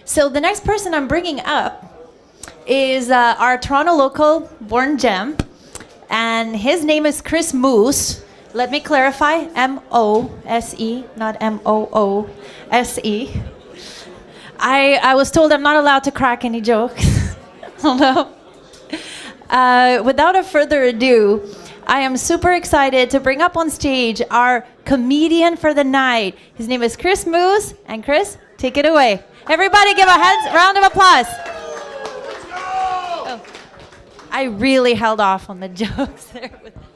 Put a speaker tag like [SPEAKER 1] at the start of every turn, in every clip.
[SPEAKER 1] So the next person I'm bringing up is our Toronto local born gem, and his name is Chris Moose. Let me clarify, M-O-S-E, not M-O-O-S-E. I was told I'm not allowed to crack any jokes. Although, without a further ado, I am super excited to bring up on stage our comedian for the night. His name is Chris Moose, and Chris, take it away. Everybody give a round of applause. Oh, I really held off on the jokes there.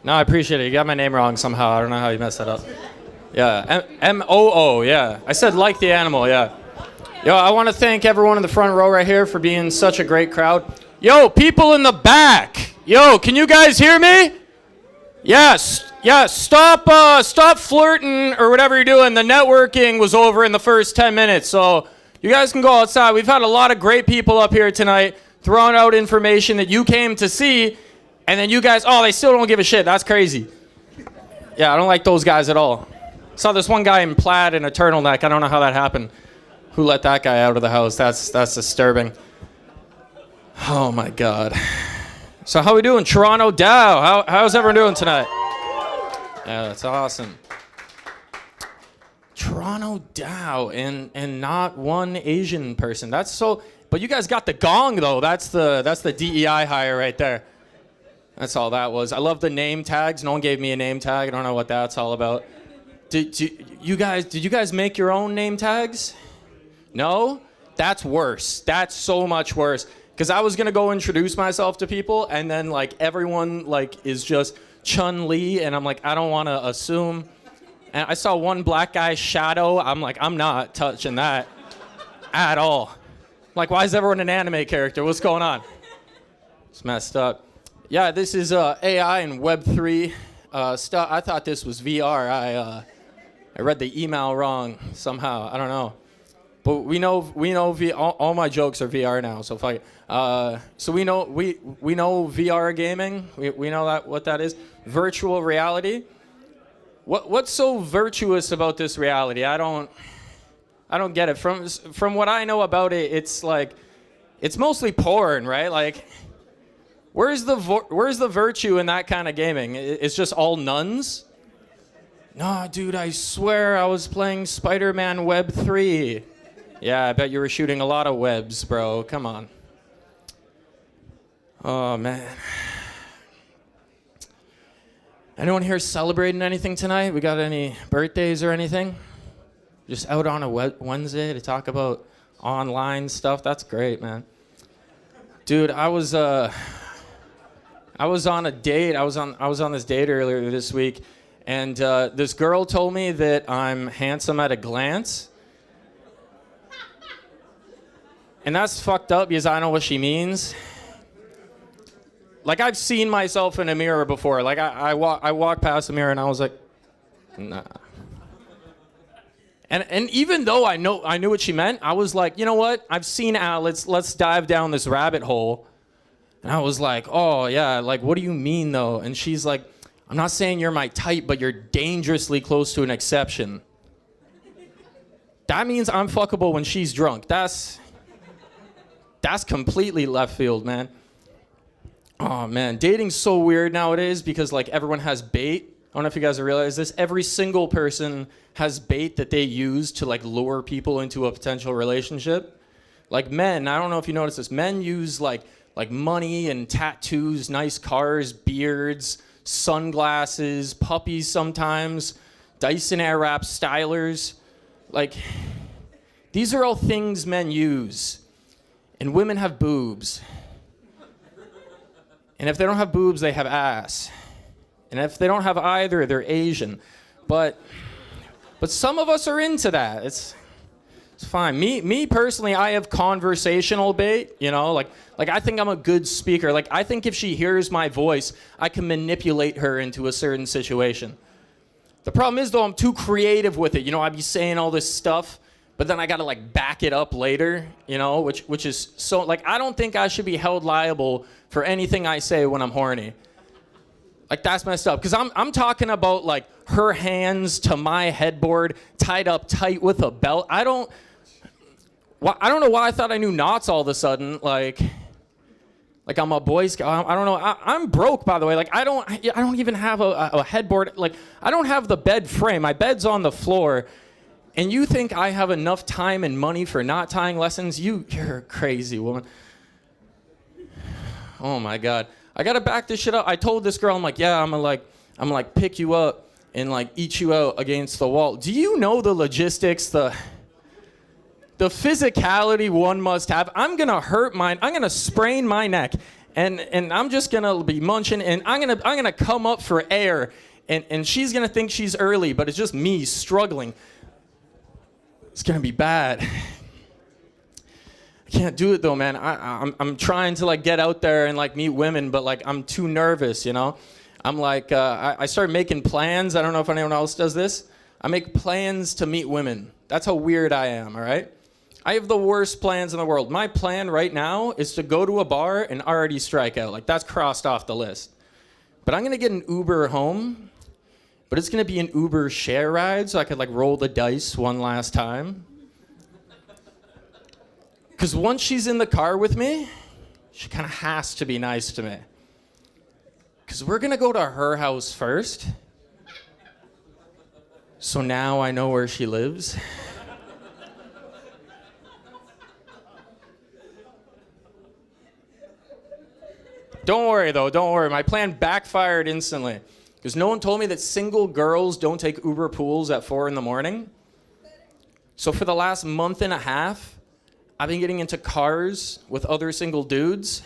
[SPEAKER 2] No, I appreciate it. You got my name wrong somehow. I don't know how you messed that up. Yeah, M-O-O, yeah. I said like the animal, yeah. Yo, I want to thank everyone in the front row right here for being such a great crowd. Yo, people in the back. Yo, can you guys hear me? Yes, stop flirting or whatever you're doing. The networking was over in the first 10 minutes, so you guys can go outside. We've had a lot of great people up here tonight throwing out information that you came to see, and then you guys, they still don't give a shit. That's crazy. Yeah, I don't like those guys at all. Saw this one guy in plaid and a turtleneck. I don't know how that happened. Who let that guy out of the house? That's disturbing. Oh my God. So how we doing? Toronto Dow. How's everyone doing tonight? Yeah, that's awesome. Toronto Dow and not one Asian person. That's so. But you guys got the gong though. That's the DEI hire right there. That's all that was. I love the name tags. No one gave me a name tag. I don't know what that's all about. Did you guys make your own name tags? No? That's worse. That's so much worse. Because I was going to go introduce myself to people, and then, everyone, is just Chun-Li, and I'm like, I don't want to assume. And I saw one black guy's shadow. I'm like, I'm not touching that at all. Why is everyone an anime character? What's going on? It's messed up. Yeah, this is AI and Web3 stuff. I thought this was VR. I read the email wrong somehow. I don't know. But we know all my jokes are VR now, so fuck it. So we know VR gaming. We know what that is. Virtual reality. What's so virtuous about this reality? I don't get it. From what I know about it, it's mostly porn, right? Where's the virtue in that kind of gaming? It's just all nuns? No, dude, I swear I was playing Spider-Man Web 3. Yeah, I bet you were shooting a lot of webs, bro. Come on. Oh, man. Anyone here celebrating anything tonight? We got any birthdays or anything? Just out on a Wednesday to talk about online stuff? That's great, man. Dude, I was on a date. I was on this date earlier this week, and this girl told me that I'm handsome at a glance. And that's fucked up because I know what she means. I've seen myself in a mirror before. I walked past the mirror and I was like, nah. And even though I knew what she meant, I was like, you know what? I've seen let's dive down this rabbit hole. And I was like, oh yeah, what do you mean though? And she's like, I'm not saying you're my type, but you're dangerously close to an exception. That means I'm fuckable when she's drunk. That's completely left field, man. Oh, man. Dating's so weird nowadays because, everyone has bait. I don't know if you guys have realized this. Every single person has bait that they use to, lure people into a potential relationship. Men, I don't know if you noticed this. Men use, money and tattoos, nice cars, beards, sunglasses, puppies sometimes, Dyson Airwrap stylers. These are all things men use. And women have boobs. And if they don't have boobs, they have ass. And if they don't have either, they're Asian. But some of us are into that. It's fine. Me personally, I have conversational bait, I think I'm a good speaker. I think if she hears my voice, I can manipulate her into a certain situation. The problem is though, I'm too creative with it. I'd be saying all this stuff, but then I gotta back it up later, which is so I don't think I should be held liable for anything I say when I'm horny. That's messed up. Because I'm talking about her hands to my headboard tied up tight with a belt. I don't know why I thought I knew knots all of a sudden. Like I'm a Boy Scout. I don't know. I'm broke, by the way. Like I don't even have a headboard. Like I don't have the bed frame. My bed's on the floor. And you think I have enough time and money for knot tying lessons? You're a crazy woman. Oh my God. I gotta back this shit up. I told this girl, I'm like, yeah, I'm gonna like pick you up and like eat you out against the wall. Do you know the logistics, the physicality one must have? I'm gonna sprain my neck, and I'm just gonna be munching, and I'm gonna come up for air, and she's gonna think she's early, but it's just me struggling. It's gonna be bad. I can't do it though, man. I'm trying to like get out there and like meet women, but like I'm too nervous, you know? I'm like, I started making plans. I don't know if anyone else does this. I make plans to meet women. That's how weird I am, all right? I have the worst plans in the world. My plan right now is to go to a bar and already strike out. Like that's crossed off the list. But I'm gonna get an Uber home, but it's gonna be an Uber share ride so I could like roll the dice one last time. Because once she's in the car with me, she kind of has to be nice to me. Because we're going to go to her house first. So now I know where she lives. Don't worry, though. Don't worry. My plan backfired instantly. Because no one told me that single girls don't take Uber pools at 4 in the morning. So for the last month and a half, I've been getting into cars with other single dudes.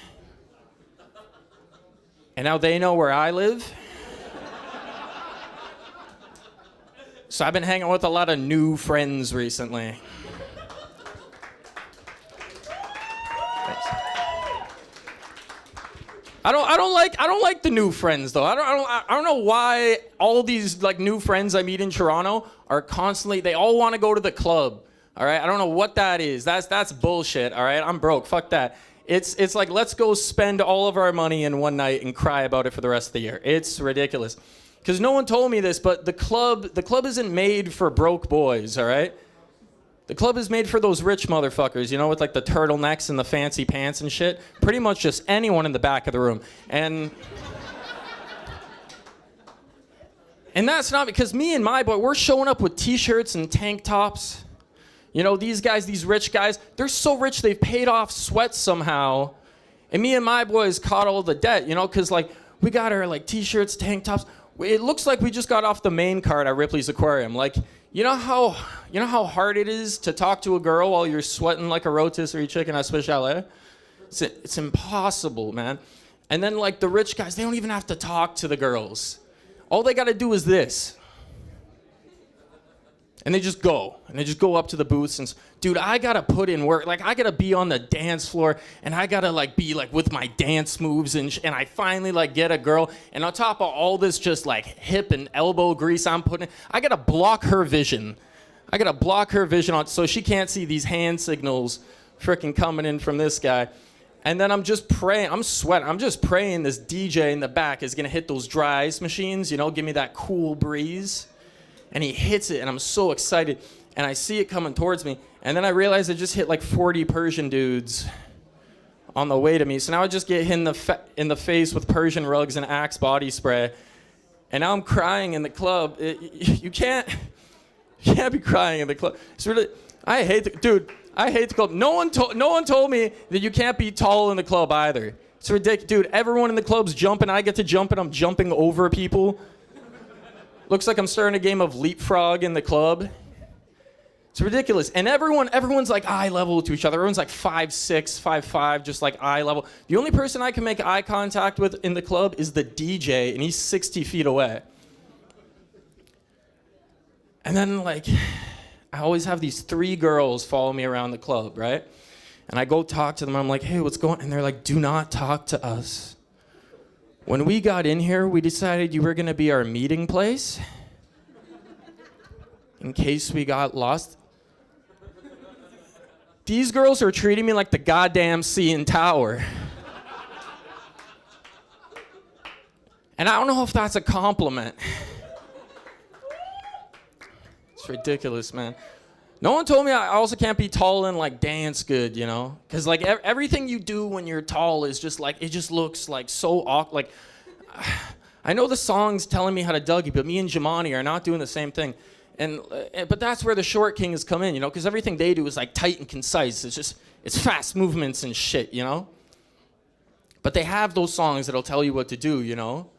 [SPEAKER 2] And now they know where I live. So I've been hanging with a lot of new friends recently. Thanks. I don't like the new friends though. I don't know why all these like new friends I meet in Toronto are constantly, they all want to go to the club. All right, I don't know what that is. That's bullshit. All right, I'm broke. Fuck that. It's like let's go spend all of our money in one night and cry about it for the rest of the year. It's ridiculous. Because no one told me this, but the club isn't made for broke boys. All right, the club is made for those rich motherfuckers. You know, with like the turtlenecks and the fancy pants and shit. Pretty much just anyone in the back of the room. And that's not because me and my boy, we're showing up with t-shirts and tank tops. You know, these guys, these rich guys, they're so rich they've paid off sweats somehow. And me and my boys caught all the debt, you know, because, like, we got our, like, T-shirts, tank tops. It looks like we just got off the main card at Ripley's Aquarium. Like, you know how hard it is to talk to a girl while you're sweating like a rotisserie chicken at Swiss Chalet? It's impossible, man. And then, like, the rich guys, they don't even have to talk to the girls. All they got to do is this. And they just go. And they just go up to the booths and, dude, I gotta put in work. Like, I gotta be on the dance floor, and I gotta, like, be, like, with my dance moves, and I finally, like, get a girl. And on top of all this just, like, hip and elbow grease I'm putting, I gotta block her vision. I gotta block her vision on so she can't see these hand signals frickin' coming in from this guy. And then I'm just praying. I'm sweating. I'm just praying this DJ in the back is gonna hit those dry ice machines, you know, give me that cool breeze. And he hits it, and I'm so excited. And I see it coming towards me. And then I realize I just hit like 40 Persian dudes on the way to me. So now I just get hit in the face with Persian rugs and Axe body spray. And now I'm crying in the club. You can't be crying in the club. It's really, I hate the club. No one told me that you can't be tall in the club either. It's ridiculous. Dude, everyone in the club's jumping. I get to jump, and I'm jumping over people. Looks like I'm starting a game of leapfrog in the club. It's ridiculous. And everyone's like eye level to each other. Everyone's like 5'6", 5'5", just like eye level. The only person I can make eye contact with in the club is the DJ, and he's 60 feet away. And then, like, I always have these 3 girls follow me around the club, right? And I go talk to them. I'm like, hey, what's going on? And they're like, do not talk to us. When we got in here, we decided you were going to be our meeting place in case we got lost. These girls are treating me like the goddamn CN Tower. And I don't know if that's a compliment. It's ridiculous, man. No one told me I also can't be tall and like dance good, you know? Because like everything you do when you're tall is just like, it just looks like so awkward. Like, I know the song's telling me how to Dougie, but me and Jemani are not doing the same thing. But that's where the short kings come in, you know? Because everything they do is like tight and concise. It's fast movements and shit, you know? But they have those songs that'll tell you what to do, you know?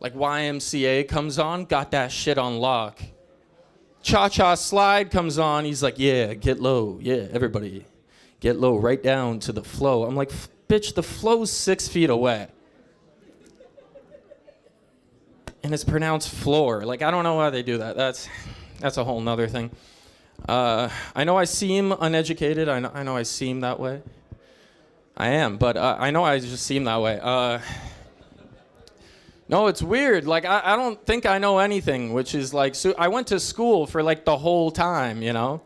[SPEAKER 2] Like YMCA comes on, got that shit on lock. Cha-Cha Slide comes on, he's like, yeah, get low, yeah, everybody. Get low, right down to the flow. I'm like, bitch, the flow's 6 feet away. And it's pronounced floor. Like, I don't know why they do that. That's a whole nother thing. I know I seem uneducated. I know I seem that way. I am, but I know I just seem that way. No, it's weird. Like, I don't think I know anything, which is like, so I went to school for like the whole time, you know?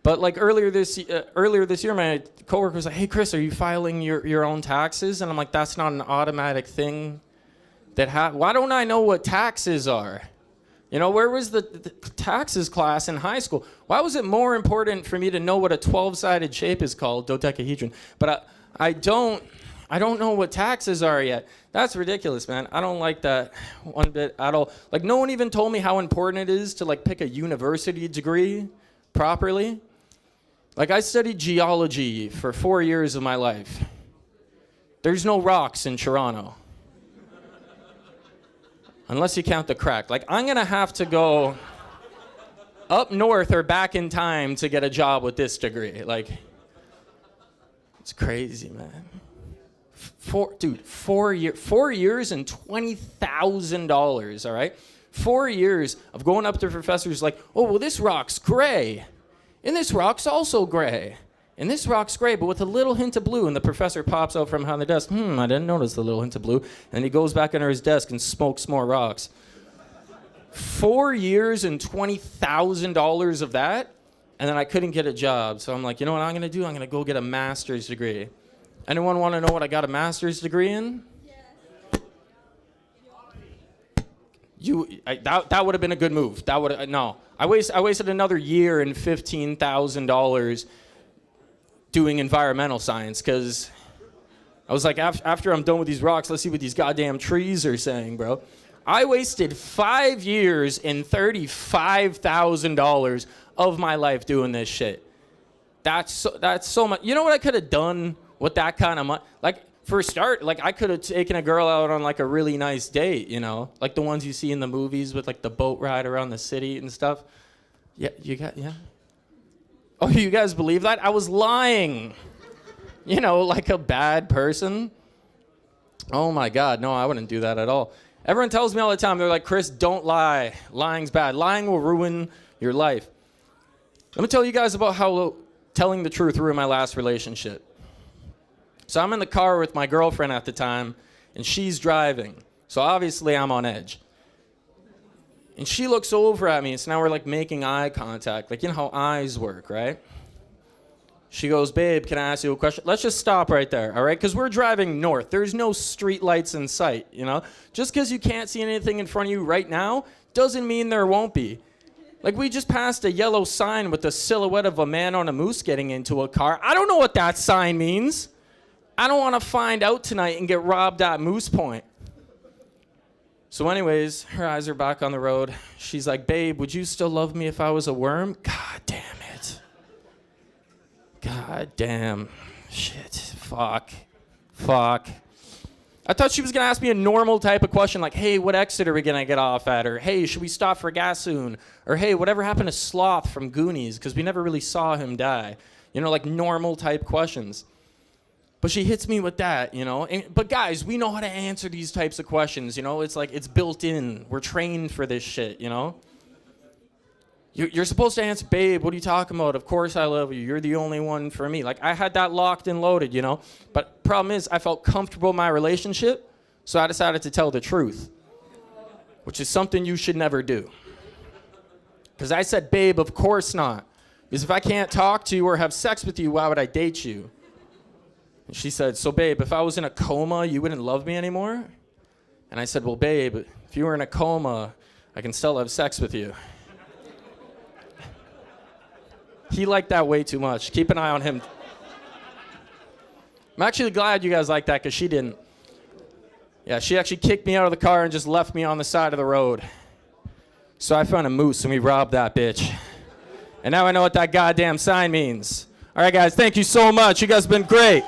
[SPEAKER 2] But like earlier this year, my coworker was like, hey, Chris, are you filing your own taxes? And I'm like, that's not an automatic thing. Why don't I know what taxes are? You know, where was the taxes class in high school? Why was it more important for me to know what a 12-sided shape is called, dodecahedron? But I don't know what taxes are yet. That's ridiculous, man. I don't like that one bit at all. Like, no one even told me how important it is to, like, pick a university degree properly. Like, I studied geology for 4 years of my life. There's no rocks in Toronto. Unless you count the crack. Like, I'm going to have to go up north or back in time to get a job with this degree. Like, it's crazy, man. 4 years and $20,000, all right? 4 years of going up to professors like, oh, well, this rock's gray. And this rock's also gray. And this rock's gray, but with a little hint of blue. And the professor pops out from behind the desk. I didn't notice the little hint of blue. And he goes back under his desk and smokes more rocks. 4 years and $20,000 of that. And then I couldn't get a job. So I'm like, you know what I'm going to do? I'm going to go get a master's degree. Anyone want to know what I got a master's degree in? That would have been a good move. No. I wasted another year and $15,000 doing environmental science because I was like, after I'm done with these rocks, let's see what these goddamn trees are saying, bro. I wasted 5 years and $35,000 of my life doing this shit. That's so much. You know what I could have done with that kind of money? Like, for a start, like, I could have taken a girl out on like a really nice date, you know, like the ones you see in the movies with like the boat ride around the city and stuff. Yeah. Oh, you guys believe that? I was lying. You know, like a bad person. Oh my God, no, I wouldn't do that at all. Everyone tells me all the time, they're like, Chris, don't lie. Lying's bad. Lying will ruin your life. Let me tell you guys about how telling the truth ruined my last relationship. So I'm in the car with my girlfriend at the time, and she's driving. So obviously I'm on edge. And she looks over at me, and so now we're like making eye contact. Like, you know how eyes work, right? She goes, babe, can I ask you a question? Let's just stop right there, all right? Because we're driving north. There's no street lights in sight, you know? Just because you can't see anything in front of you right now doesn't mean there won't be. Like, we just passed a yellow sign with the silhouette of a man on a moose getting into a car. I don't know what that sign means. I don't want to find out tonight and get robbed at Moose Point. So anyways, her eyes are back on the road. She's like, babe, would you still love me if I was a worm? God damn it. God damn. Shit. Fuck. I thought she was going to ask me a normal type of question like, hey, what exit are we going to get off at? Or, hey, should we stop for gas soon? Or, hey, whatever happened to Sloth from Goonies? Because we never really saw him die. You know, like normal type questions. But she hits me with that, you know. But guys, we know how to answer these types of questions, you know. It's like, it's built in. We're trained for this shit, you know. You're supposed to answer, babe, what are you talking about? Of course I love you. You're the only one for me. Like, I had that locked and loaded, you know. But problem is, I felt comfortable in my relationship, so I decided to tell the truth, which is something you should never do. Because I said, babe, of course not. Because if I can't talk to you or have sex with you, why would I date you? And she said, so babe, if I was in a coma, you wouldn't love me anymore? And I said, well, babe, if you were in a coma, I can still have sex with you. He liked that way too much. Keep an eye on him. I'm actually glad you guys like that because she didn't. Yeah, she actually kicked me out of the car and just left me on the side of the road. So I found a moose and we robbed that bitch. And now I know what that goddamn sign means. All right, guys, thank you so much. You guys have been great.